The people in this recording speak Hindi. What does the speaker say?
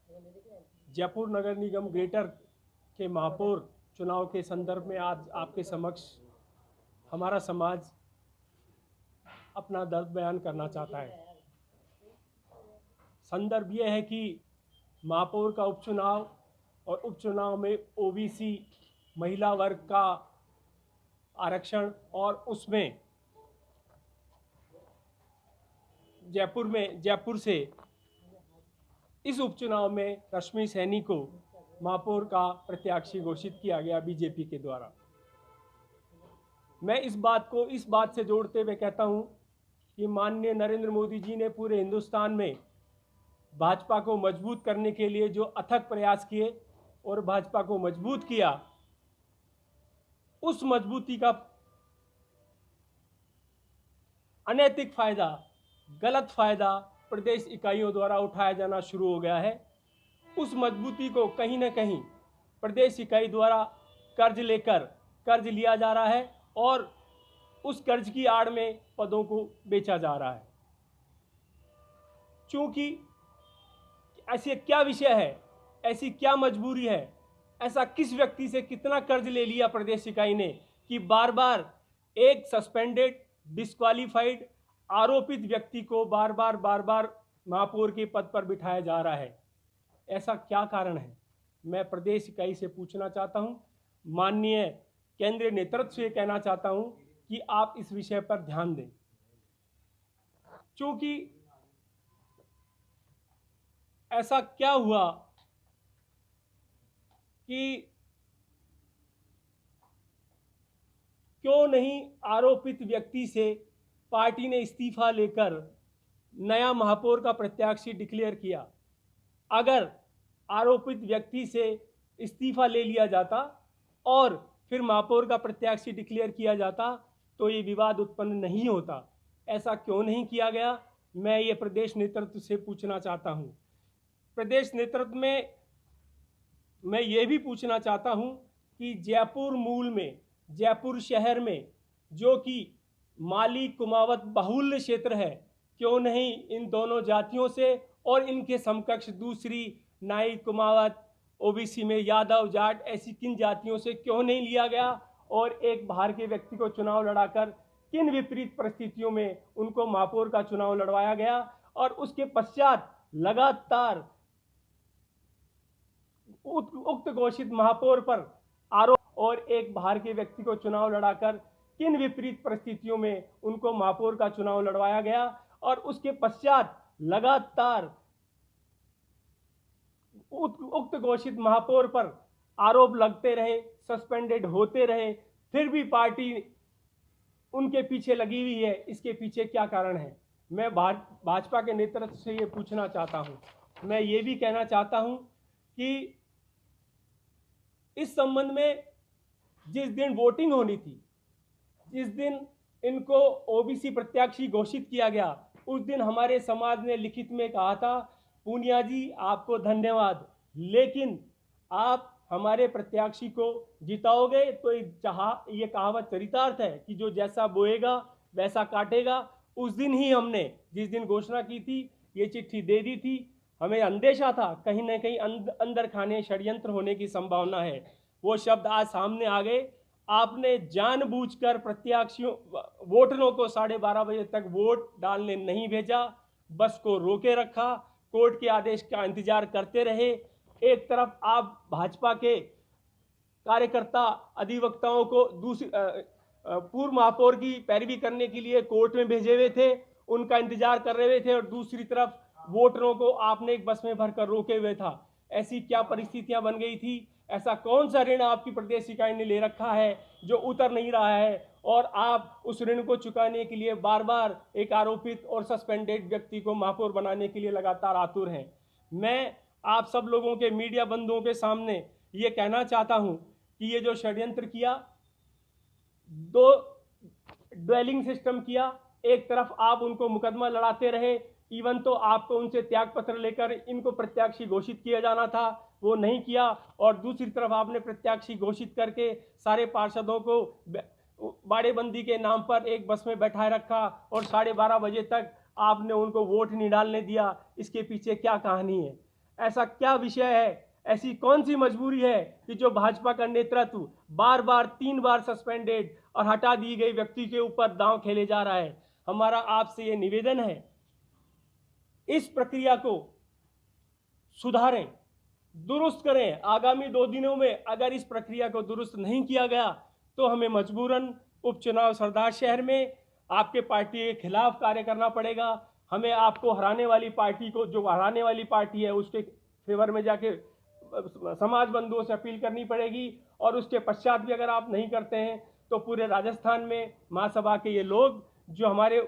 जयपुर नगर निगम ग्रेटर के महापौर चुनाव के संदर्भ में आज आपके समक्ष हमारा समाज अपना दर्द बयान करना चाहता है। संदर्भ यह है कि महापौर का उपचुनाव और उपचुनाव में ओबीसी महिला वर्ग का आरक्षण और उसमें जयपुर से इस उपचुनाव में रश्मि सैनी को महापौर का प्रत्याशी घोषित किया गया बीजेपी के द्वारा। मैं इस बात से जोड़ते हुए कहता हूं कि माननीय नरेंद्र मोदी जी ने पूरे हिंदुस्तान में भाजपा को मजबूत करने के लिए जो अथक प्रयास किए और भाजपा को मजबूत किया, उस मजबूती का अनैतिक फायदा, गलत फायदा प्रदेश इकाइयों द्वारा उठाया जाना शुरू हो गया है। उस मजबूती को कहीं ना कहीं प्रदेश इकाई द्वारा कर्ज लिया जा रहा है और उस कर्ज की आड़ में पदों को बेचा जा रहा है। क्योंकि ऐसी क्या विषय है, ऐसी क्या मजबूरी है, ऐसा किस व्यक्ति से कितना कर्ज ले लिया प्रदेश इकाई ने कि बार बार एक सस्पेंडेड, डिस्क्वालीफाइड, आरोपित व्यक्ति को बार बार महापौर के पद पर बिठाया जा रहा है। ऐसा क्या कारण है? मैं प्रदेश इकाई से पूछना चाहता हूं, माननीय केंद्रीय नेतृत्व से कहना चाहता हूं कि आप इस विषय पर ध्यान दें। क्योंकि ऐसा क्या हुआ कि क्यों नहीं आरोपित व्यक्ति से पार्टी ने इस्तीफा लेकर नया महापौर का प्रत्याशी डिक्लेयर किया। अगर आरोपित व्यक्ति से इस्तीफा ले लिया जाता और फिर महापौर का प्रत्याशी डिक्लेयर किया जाता तो ये विवाद उत्पन्न नहीं होता। ऐसा क्यों नहीं किया गया? मैं ये प्रदेश नेतृत्व से पूछना चाहता हूँ। प्रदेश नेतृत्व में मैं ये भी पूछना चाहता हूँ कि जयपुर मूल में, जयपुर शहर में जो कि माली कुमावत बाहुल्य क्षेत्र है, क्यों नहीं इन दोनों जातियों से और इनके समकक्ष दूसरी नाई, कुमावत, ओबीसी में यादव, जाट, ऐसी किन जातियों से क्यों नहीं लिया गया और एक बाहर के व्यक्ति को चुनाव लड़ाकर किन विपरीत परिस्थितियों में उनको महापौर का चुनाव लड़वाया गया और उसके पश्चात लगातार उक्त घोषित महापौर पर आरोप और एक बाहर के व्यक्ति को चुनाव लड़ाकर किन विपरीत परिस्थितियों में उनको महापौर का चुनाव लड़वाया गया और उसके पश्चात लगातार उक्त घोषित महापौर पर आरोप लगते रहे, सस्पेंडेड होते रहे, फिर भी पार्टी उनके पीछे लगी हुई है। इसके पीछे क्या कारण है? मैं भाजपा के नेतृत्व से ये पूछना चाहता हूं। मैं ये भी कहना चाहता हूं कि इस संबंध में जिस दिन वोटिंग होनी थी, जिस दिन इनको ओबीसी प्रत्याशी घोषित किया गया, उस दिन हमारे समाज ने लिखित में कहा था, पूनिया जी आपको धन्यवाद, लेकिन आप हमारे प्रत्याशी को जिताओगे तो ये कहावत चरितार्थ है कि जो जैसा बोएगा वैसा काटेगा। उस दिन ही हमने, जिस दिन घोषणा की थी, ये चिट्ठी दे दी थी। हमें अंदेशा था कहीं ना कहीं अंदर खाने षड्यंत्र होने की संभावना है। वो शब्द आज सामने आ गए। आपने जानबूझकर प्रत्याशियों, वोटरों को 12:30 बजे तक वोट डालने नहीं भेजा, बस को रोके रखा, कोर्ट के आदेश का इंतजार करते रहे। एक तरफ आप भाजपा के कार्यकर्ता अधिवक्ताओं को पूर्व महापौर की पैरवी करने के लिए कोर्ट में भेजे हुए थे, उनका इंतजार कर रहे थे, और दूसरी तरफ वोटरों को आपने एक बस में भरकर रोके हुए था। ऐसी क्या परिस्थितियां बन गई थी? ऐसा कौन सा ऋण आपकी प्रदेश इकाई ने ले रखा है जो उतर नहीं रहा है और आप उस ऋण को चुकाने के लिए बार बार एक आरोपित और सस्पेंडेड व्यक्ति को महापौर बनाने के लिए लगातार आतुर हैं? मैं आप सब लोगों के, मीडिया बंधुओं के सामने ये कहना चाहता हूं कि ये जो षड्यंत्र किया, दो ड्वेलिंग सिस्टम किया, एक तरफ आप उनको मुकदमा लड़ाते रहे, इवन तो आपको उनसे त्याग पत्र लेकर इनको प्रत्याशी घोषित किया जाना था, वो नहीं किया, और दूसरी तरफ आपने प्रत्याशी घोषित करके सारे पार्षदों को बाड़ेबंदी के नाम पर एक बस में बैठाए रखा और 12:30 बजे तक आपने उनको वोट नहीं डालने दिया। इसके पीछे क्या कहानी है? ऐसा क्या विषय है, ऐसी कौन सी मजबूरी है कि जो भाजपा का नेतृत्व बार बार 3 बार सस्पेंडेड और हटा दी गई व्यक्ति के ऊपर दांव खेले जा रहा है। हमारा आपसे ये निवेदन है, इस प्रक्रिया को सुधारें, दुरुस्त करें। आगामी 2 दिनों में अगर इस प्रक्रिया को दुरुस्त नहीं किया गया तो हमें मजबूरन उपचुनाव सरदार शहर में आपके पार्टी के खिलाफ कार्य करना पड़ेगा। हमें आपको हराने वाली पार्टी को, जो हराने वाली पार्टी है, उसके फेवर में जाके समाज बंधुओं से अपील करनी पड़ेगी। और उसके पश्चात भी अगर आप नहीं करते हैं तो पूरे राजस्थान में महासभा के ये लोग जो हमारे